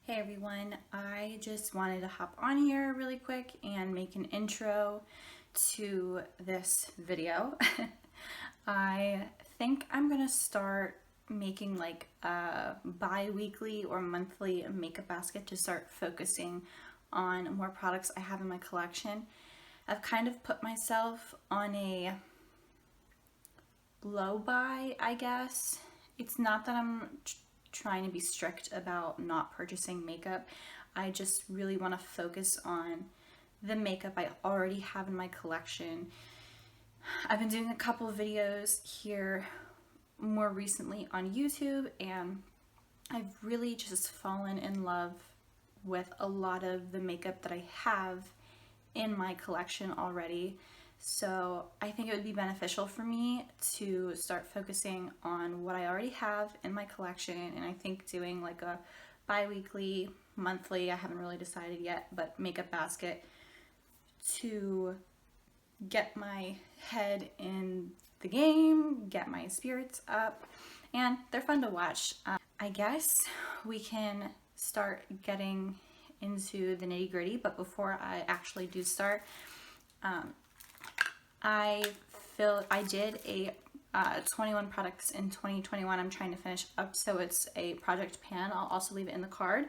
Hey everyone, I just wanted to hop on here really quick and make an intro to this video. I think I'm gonna start making like a bi-weekly or monthly makeup basket to start focusing on more products I have in my collection. I've kind of put myself on a low buy, I guess. It's not that I'm trying to be strict about not purchasing makeup. I just really want to focus on the makeup I already have in my collection. I've been doing a couple of videos here more recently on YouTube, and I've really just fallen in love with a lot of the makeup that I have in my collection already. So I think it would be beneficial for me to start focusing on what I already have in my collection, and I think doing like a bi-weekly, monthly, I haven't really decided yet, but makeup basket to get my head in the game, get my spirits up, and they're fun to watch. I guess we can start getting into the nitty-gritty, but before I actually do start, I did a 21 products in 2021 I'm trying to finish up, so it's a project pan. I'll also leave it in the card.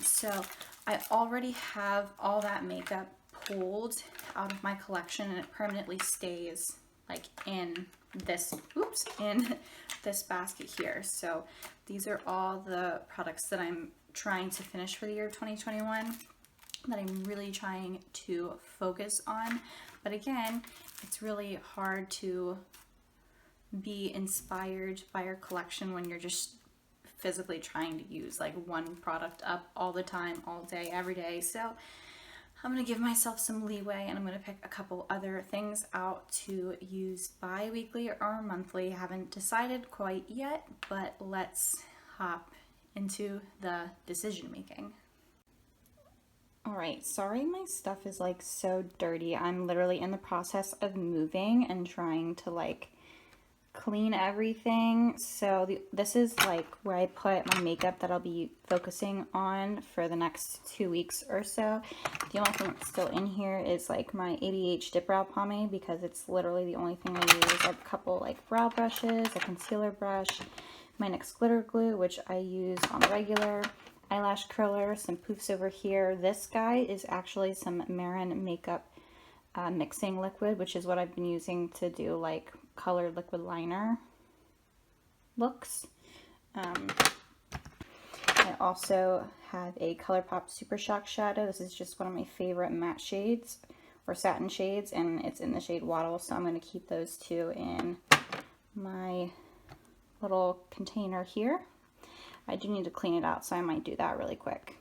So I already have all that makeup pulled out of my collection, and it permanently stays like in this basket here. So these are all the products that I'm trying to finish for the year of 2021 that I'm really trying to focus on. But again, it's really hard to be inspired by your collection when you're just physically trying to use like one product up all the time, all day, every day. So I'm gonna give myself some leeway, and I'm gonna pick a couple other things out to use bi-weekly or monthly. I haven't decided quite yet, but let's hop into the decision making. Alright, sorry my stuff is like so dirty. I'm literally in the process of moving and trying to like clean everything. So this is like where I put my makeup that I'll be focusing on for the next 2 weeks or so. The only thing that's still in here is like my ABH Dip Brow Pomade, because it's literally the only thing I use. I have a couple like brow brushes, a concealer brush, my NYX glitter glue, which I use on a regular, eyelash curler, some poofs over here. This guy is actually some Marin makeup mixing liquid, which is what I've been using to do like colored liquid liner looks. I also have a Colourpop Super Shock shadow. This is just one of my favorite matte shades or satin shades, and it's in the shade Waddle, so I'm going to keep those two in my little container here. I do need to clean it out, so I might do that really quick.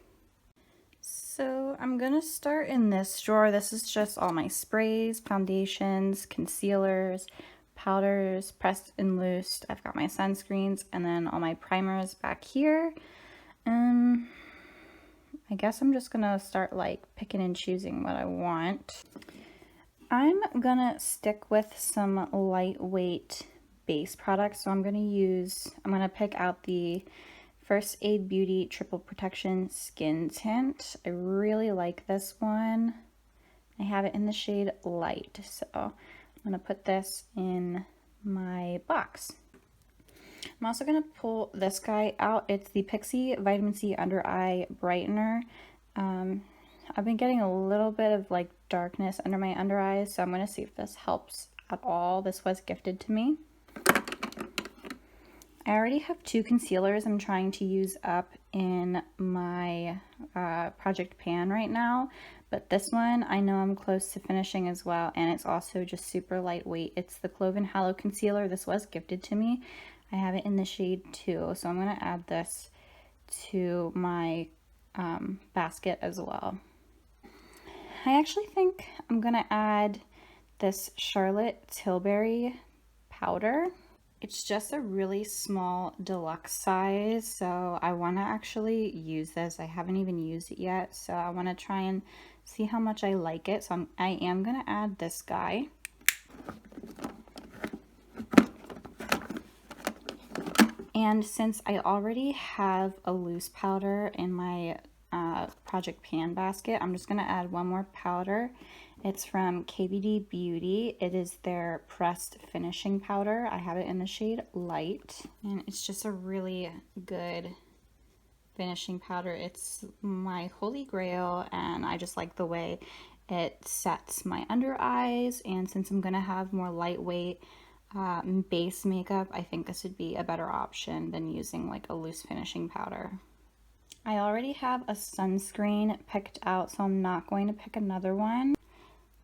So I'm gonna start in this drawer. This is just all my sprays, foundations, concealers, powders, pressed and loosed. I've got my sunscreens, and then all my primers back here. I guess I'm just gonna start like picking and choosing what I want. I'm gonna stick with some lightweight base products, so I'm gonna pick out the First Aid Beauty Triple Protection Skin Tint. I really like this one. I have it in the shade Light, so I'm gonna put this in my box. I'm also gonna pull this guy out. It's the Pixi Vitamin C Under Eye Brightener. I've been getting a little bit of like darkness under my under eyes, so I'm gonna see if this helps at all. This was gifted to me. I already have 2 concealers I'm trying to use up in my project pan right now, but this one I know I'm close to finishing as well, and it's also just super lightweight. It's the Cloven Halo Concealer. This was gifted to me. I have it in the shade 2, so I'm going to add this to my basket as well. I actually think I'm going to add this Charlotte Tilbury powder. It's just a really small deluxe size, so I want to actually use this. I haven't even used it yet, so I want to try and see how much I like it. So I am going to add this guy. And since I already have a loose powder in my Project Pan basket, I'm just going to add one more powder. It's from KVD Beauty. It is their pressed finishing powder. I have it in the shade Light, and it's just a really good finishing powder. It's my holy grail, and I just like the way it sets my under eyes. And since I'm going to have more lightweight base makeup, I think this would be a better option than using like a loose finishing powder. I already have a sunscreen picked out, so I'm not going to pick another one.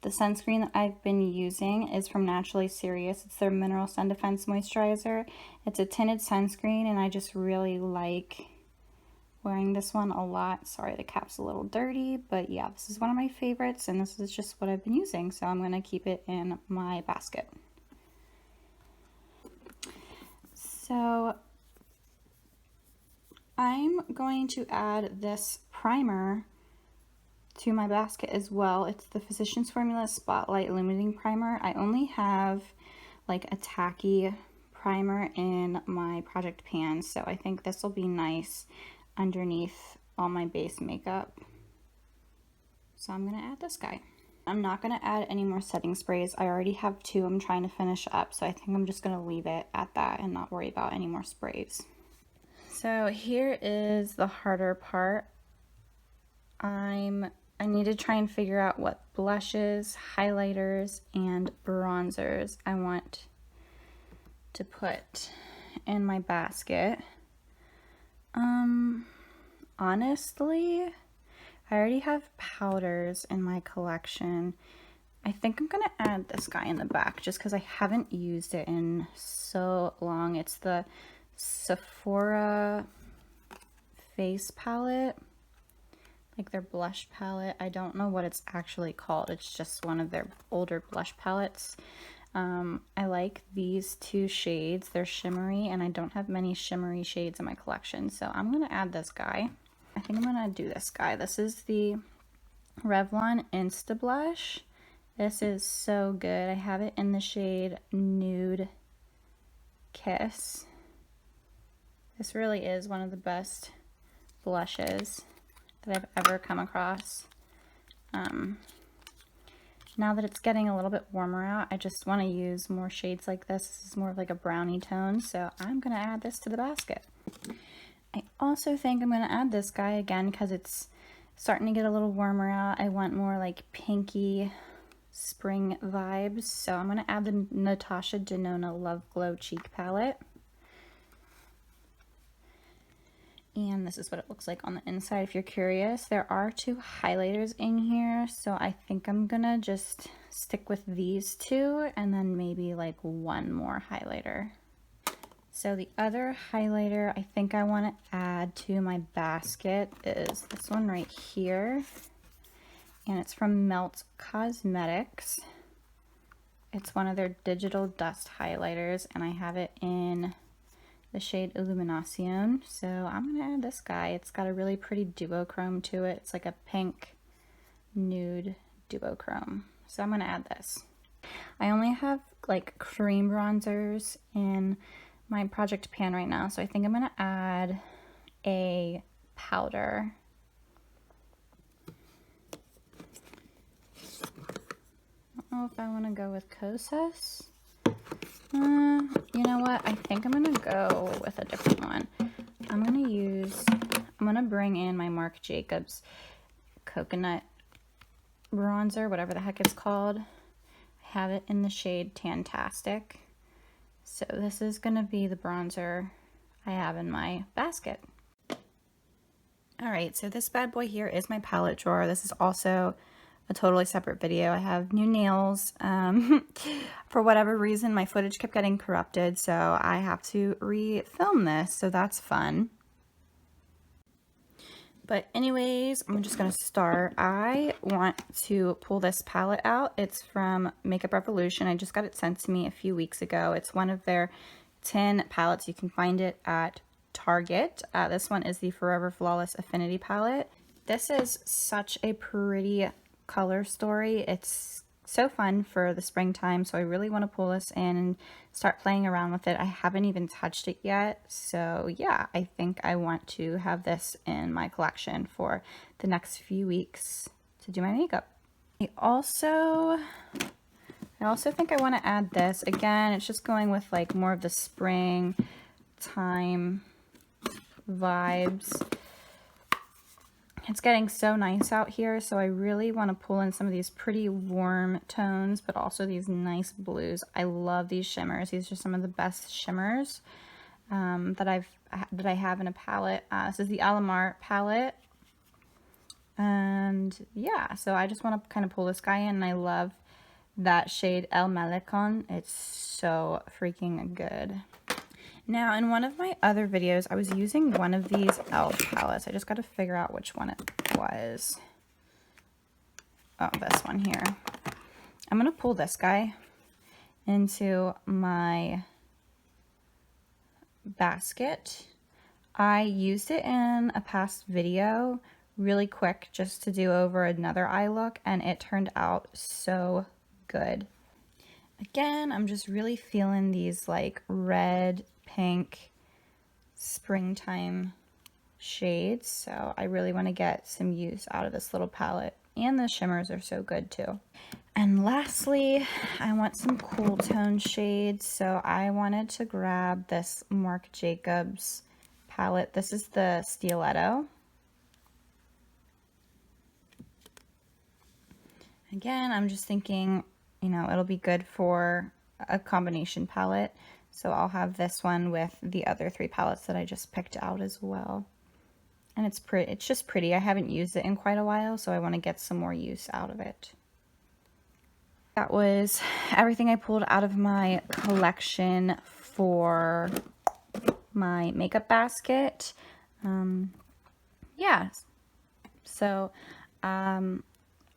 The sunscreen that I've been using is from Naturally Serious. It's their Mineral Sun Defense Moisturizer. It's a tinted sunscreen, and I just really like wearing this one a lot. Sorry, the cap's a little dirty, but yeah, this is one of my favorites, and this is just what I've been using, so I'm going to keep it in my basket. So I'm going to add this primer to my basket as well. It's the Physicians Formula Spotlight Illuminating Primer. I only have like a tacky primer in my Project Pan, so I think this will be nice underneath all my base makeup. So I'm going to add this guy. I'm not going to add any more setting sprays. I already have 2 I'm trying to finish up, so I think I'm just going to leave it at that and not worry about any more sprays. So here is the harder part. I need to try and figure out what blushes, highlighters, and bronzers I want to put in my basket. Honestly, I already have powders in my collection. I think I'm gonna add this guy in the back just because I haven't used it in so long. It's the Sephora face palette, like their blush palette. I don't know what it's actually called. It's just one of their older blush palettes. I like these 2 shades. They're shimmery, and I don't have many shimmery shades in my collection, so I'm gonna add this guy. I think I'm gonna do this guy. This is the Revlon Insta Blush. This is so good. I have it in the shade Nude Kiss. This really is one of the best blushes that I've ever come across. Now that it's getting a little bit warmer out, I just want to use more shades like this. This is more of like a brownie tone, so I'm going to add this to the basket. I also think I'm going to add this guy again because it's starting to get a little warmer out. I want more like pinky spring vibes, so I'm going to add the Natasha Denona Love Glow Cheek Palette. And this is what it looks like on the inside if you're curious. There are 2 highlighters in here, so I think I'm gonna just stick with these 2 and then maybe like 1 more highlighter. So the other highlighter I think I want to add to my basket is this one right here, and it's from Melt Cosmetics. It's one of their digital dust highlighters, and I have it in the shade Illuminacion. So I'm gonna add this guy. It's got a really pretty duochrome to it. It's like a pink nude duochrome. So I'm gonna add this. I only have like cream bronzers in my Project Pan right now, so I think I'm gonna add a powder. I don't know if I want to go with Kosas. You know what? I think I'm gonna go with a different one. I'm gonna bring in my Marc Jacobs coconut bronzer, whatever the heck it's called. I have it in the shade Tantastic. So this is gonna be the bronzer I have in my basket. All right, so this bad boy here is my palette drawer. This is also a totally separate video. I have new nails. For whatever reason, my footage kept getting corrupted, so I have to re-film this, so that's fun. But anyways, I'm just gonna start. I want to pull this palette out. It's from Makeup Revolution. I just got it sent to me a few weeks ago. It's one of their 10 palettes. You can find it at Target. This one is the Forever Flawless Affinity palette. This is such a pretty color story. It's so fun for the springtime, so I really want to pull this in and start playing around with it. I haven't even touched it yet, so yeah, I think I want to have this in my collection for the next few weeks to do my makeup. I also think I want to add this. Again, it's just going with like more of the spring time vibes. It's getting so nice out here, so I really want to pull in some of these pretty warm tones, but also these nice blues. I love these shimmers. These are some of the best shimmers that I have in a palette. This is the Lmr Palette. And yeah, so I just want to kind of pull this guy in, and I love that shade El Malecon. It's so freaking good. Now, in one of my other videos, I was using one of these e.l.f. palettes. I just got to figure out which one it was. Oh, this one here. I'm going to pull this guy into my basket. I used it in a past video really quick just to do over another eye look, and it turned out so good. Again, I'm just really feeling these like red, pink, springtime shades, so I really want to get some use out of this little palette, and the shimmers are so good too. And lastly, I want some cool tone shades, so I wanted to grab this Marc Jacobs palette. This is the Stiletto. Again, I'm just thinking, you know, it'll be good for a combination palette. So I'll have this one with the other 3 palettes that I just picked out as well. And it's pretty, it's just pretty. I haven't used it in quite a while, so I want to get some more use out of it. That was everything I pulled out of my collection for my makeup basket. Yeah. So,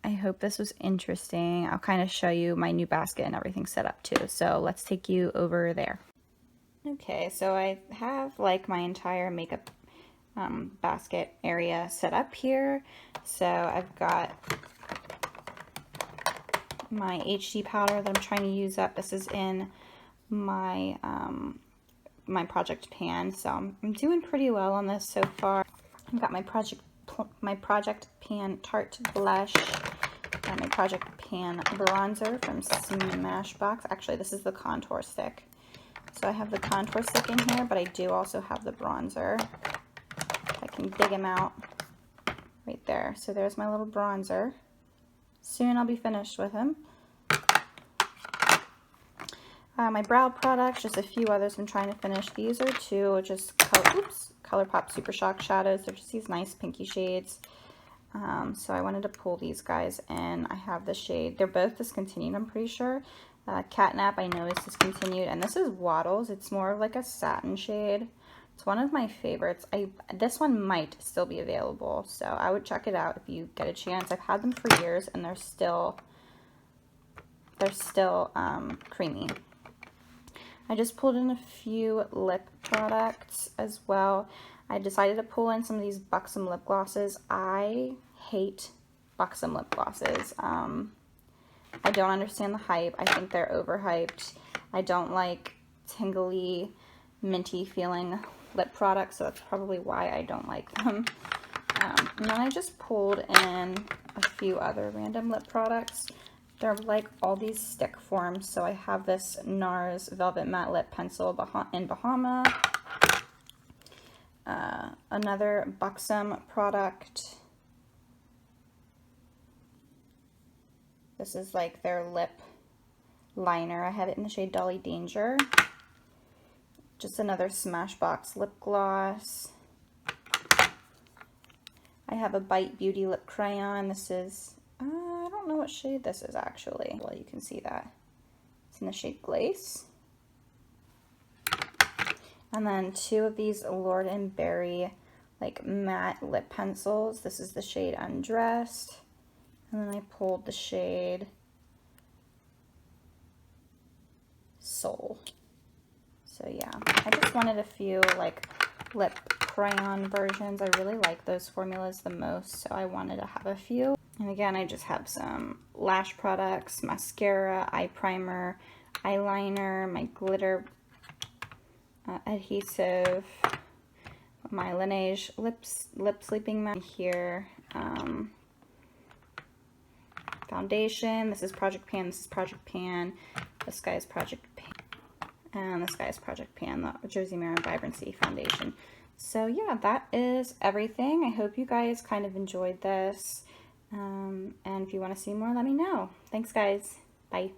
I hope this was interesting. I'll kind of show you my new basket and everything set up too. So let's take you over there. Okay, so I have like my entire makeup basket area set up here. So I've got my HD powder that I'm trying to use up. This is in my my project pan, so I'm doing pretty well on this so far. I've got my project pan Tarte blush, and my project pan bronzer from Smashbox. Actually, this is the contour stick. So I have the contour stick in here, but I do also have the bronzer. I can dig him out right there. So there's my little bronzer. Soon I'll be finished with him. My brow products, just a few others I'm trying to finish. These are 2 just Colourpop Super Shock shadows. They're just these nice pinky shades. So I wanted to pull these guys in. I have the shade. They're both discontinued, I'm pretty sure. Catnap I know is discontinued, and this is Waddles. It's more of like a satin shade. It's one of my favorites. This one might still be available, so I would check it out if you get a chance. I've had them for years, and they're still creamy. I just pulled in a few lip products as well. I decided to pull in some of these Buxom Lip Glosses. I hate Buxom Lip Glosses. I don't understand the hype. I think they're overhyped. I don't like tingly, minty feeling lip products, so that's probably why I don't like them. And then I just pulled in a few other random lip products. They're like all these stick forms. So I have this Nars Velvet Matte Lip Pencil in Bahama. Another Buxom product. This is like their lip liner. I have it in the shade Dolly Danger. Just another Smashbox lip gloss. I have a Bite Beauty lip crayon. This is, I don't know what shade this is actually. Well, you can see that. It's in the shade Glace. And then 2 of these Lord & Berry like matte lip pencils. This is the shade Undressed. And then I pulled the shade Soul. So yeah, I just wanted a few like lip crayon versions. I really like those formulas the most, so I wanted to have a few. And again, I just have some lash products, mascara, eye primer, eyeliner, my glitter adhesive, my Laneige lip sleeping mask here, foundation. This is Project Pan, this is Project Pan, this guy is Project Pan, and this guy is Project Pan, the Jersey Maren Vibrancy foundation. So yeah, that is everything. I hope you guys kind of enjoyed this. And if you want to see more, let me know. Thanks, guys. Bye.